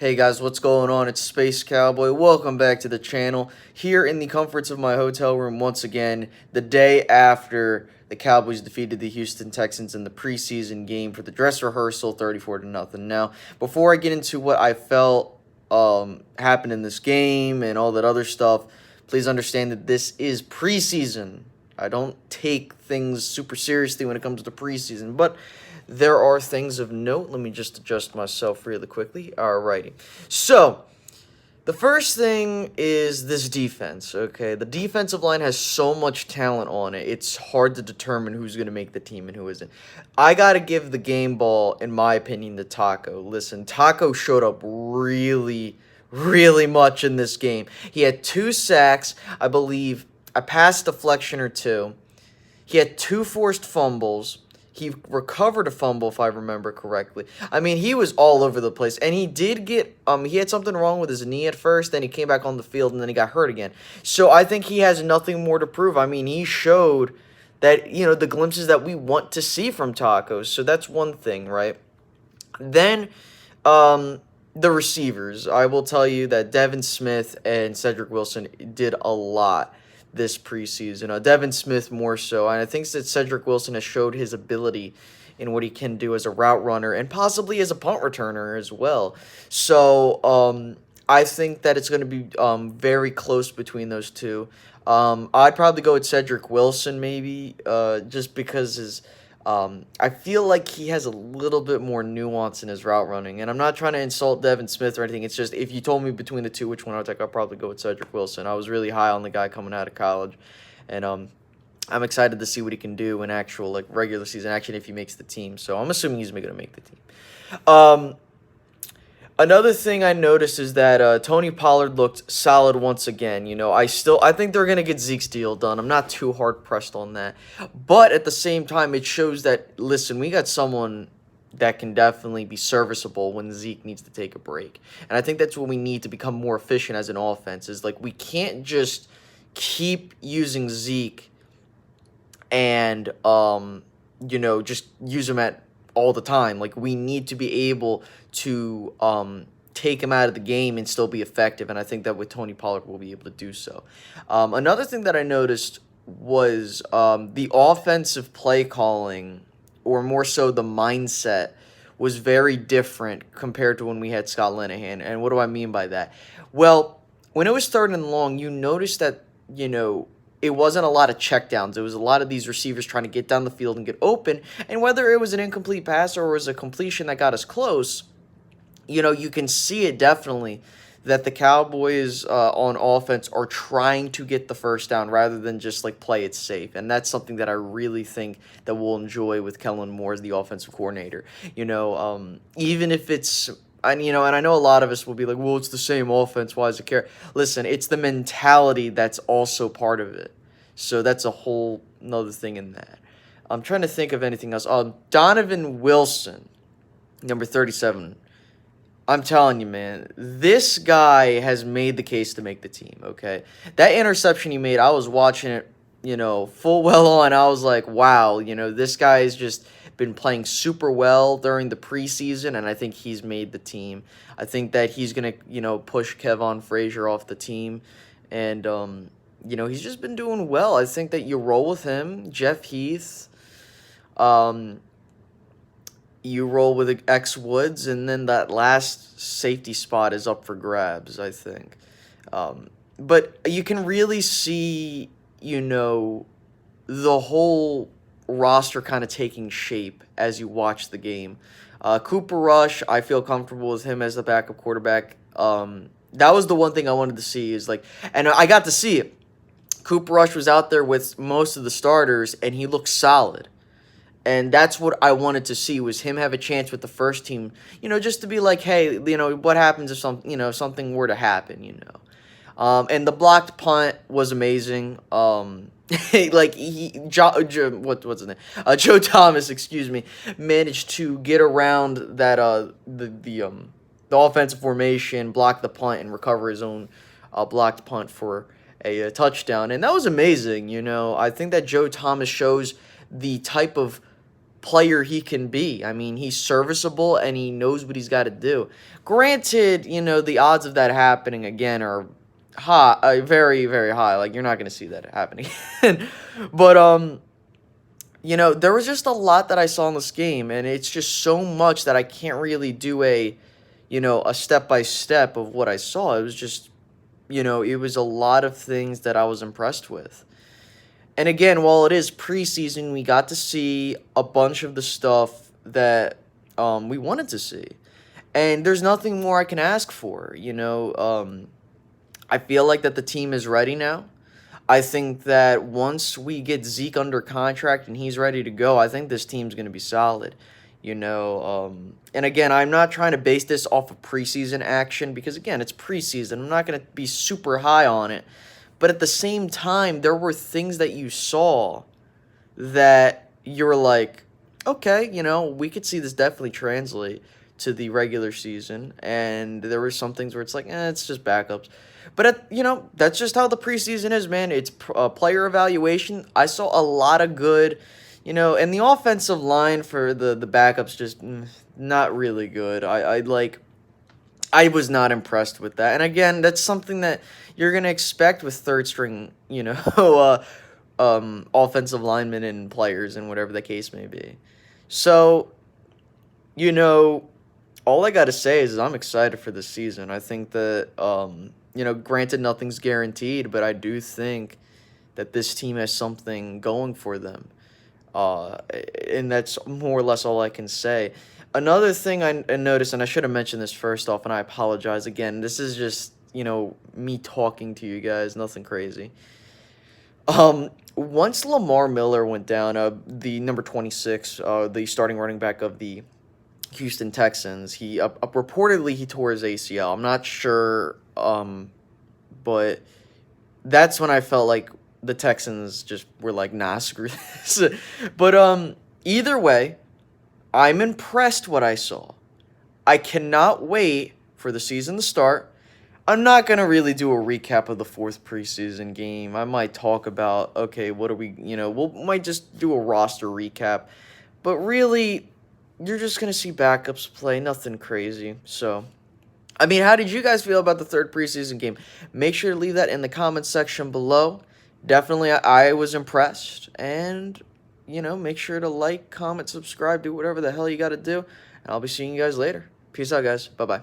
Hey guys, what's going on? It's Space Cowboy. Welcome back to the channel. Here in the comforts of my hotel room once again, the day after the Cowboys defeated the Houston Texans in the preseason game for the dress rehearsal 34-0. Now, before I get into what I felt happened in this game and all that other stuff, please understand that this is preseason. I don't take things super seriously when it comes to preseason, but there are things of note. Let me just adjust myself really quickly. Alrighty. So, the first thing is this defense, okay? The defensive line has so much talent on it, it's hard to determine who's going to make the team and who isn't. I got to give the game ball, in my opinion, to Taco. Listen, Taco showed up really much in this game. He had 2 sacks, I believe, a pass deflection or 2. He had 2 forced fumbles. He recovered a fumble, if I remember correctly. I mean, he was all over the place. And he did get, he had something wrong with his knee at first. Then he came back on the field, and then he got hurt again. So I think he has nothing more to prove. I mean, he showed that, the glimpses that we want to see from Tacos. So that's one thing, right? Then, the receivers. I will tell you that Devin Smith and Cedric Wilson did a lot this preseason. Devin Smith more so, and I think that Cedric Wilson has showed his ability in what he can do as a route runner and possibly as a punt returner as well. So I think that it's going to be very close between those two. I'd probably go with Cedric Wilson maybe, just because I feel like he has a little bit more nuance in his route running. And I'm not trying to insult Devin Smith or anything. It's just if you told me between the two which one I would take, I'd probably go with Cedric Wilson. I was really high on the guy coming out of college. And I'm excited to see what he can do in actual regular season action if he makes the team. So I'm assuming he's going to make the team. Another thing I noticed is that Tony Pollard looked solid once again. I think they're going to get Zeke's deal done. I'm not too hard-pressed on that. But at the same time, it shows that, listen, we got someone that can definitely be serviceable when Zeke needs to take a break. And I think that's what we need to become more efficient as an offense. Is we can't just keep using Zeke and, just use him at all the time. We need to be able to take him out of the game and still be effective, and I think that with Tony Pollard we'll be able to do so. Another thing that I noticed was the offensive play calling, or more so the mindset, was very different compared to when we had Scott Linehan. And what do I mean by that? Well, when it was 3rd and long, you noticed that, it wasn't a lot of checkdowns. It was a lot of these receivers trying to get down the field and get open. And whether it was an incomplete pass or it was a completion that got us close, you can see it definitely that the Cowboys on offense are trying to get the first down rather than just play it safe. And that's something that I really think that we'll enjoy with Kellen Moore as the offensive coordinator. Even if it's... And I know a lot of us will be like, well, it's the same offense. Why does it care? Listen, it's the mentality that's also part of it. So that's a whole another thing in that. I'm trying to think of anything else. Donovan Wilson, number 37. I'm telling you, man, this guy has made the case to make the team, okay? That interception he made, I was watching it, full well on. I was like, wow, this guy has just been playing super well during the preseason, and I think he's made the team. I think that he's going to, push Kevon Frazier off the team, and, he's just been doing well. I think that you roll with him, Jeff Heath, you roll with X Woods, and then that last safety spot is up for grabs, I think. But you can really see, the whole roster kind of taking shape as you watch the game. Cooper Rush, I feel comfortable with him as the backup quarterback. That was the one thing I wanted to see and I got to see it. Cooper Rush was out there with most of the starters, and he looked solid. And that's what I wanted to see, was him have a chance with the first team, just to be like, hey, what happens if something were to happen, And the blocked punt was amazing. What's his name? Joe Thomas, managed to get around that the offensive formation, block the punt, and recover his own blocked punt for a touchdown, and that was amazing. I think that Joe Thomas shows the type of player he can be. I mean, he's serviceable and he knows what he's got to do. Granted, the odds of that happening again are high, very, very high. Like, you're not going to see that happening again. But, there was just a lot that I saw in this game, and it's just so much that I can't really do a step-by-step of what I saw. It was just, it was a lot of things that I was impressed with. And again, while it is preseason, we got to see a bunch of the stuff that we wanted to see. And there's nothing more I can ask for, I feel like that the team is ready now. I think that once we get Zeke under contract and he's ready to go, I think this team's going to be solid. And again, I'm not trying to base this off of preseason action because, again, it's preseason. I'm not going to be super high on it. But at the same time, there were things that you saw that you're like, okay, we could see this definitely translate to the regular season. And there were some things where it's like, it's just backups. But, that's just how the preseason is, man. It's player evaluation. I saw a lot of good, and the offensive line for the backups just not really good. I was not impressed with that. And again, that's something that you're going to expect with third string, offensive linemen and players and whatever the case may be. So, all I got to say is I'm excited for this season. I think that, granted nothing's guaranteed, but I do think that this team has something going for them. And that's more or less all I can say. Another thing I noticed, and I should have mentioned this first off, and I apologize again. This is just, me talking to you guys, nothing crazy. Once Lamar Miller went down, the number 26, the starting running back of the Houston Texans, he reportedly he tore his ACL. I'm not sure, but that's when I felt like the Texans just were like, nah, screw this. But either way, I'm impressed what I saw. I cannot wait for the season to start. I'm not going to really do a recap of the fourth preseason game. I might talk about, okay, what are we, might just do a roster recap. But really, you're just going to see backups play, nothing crazy. So, I mean, how did you guys feel about the third preseason game? Make sure to leave that in the comments section below. Definitely, I was impressed. And, make sure to like, comment, subscribe, do whatever the hell you got to do. And I'll be seeing you guys later. Peace out, guys. Bye-bye.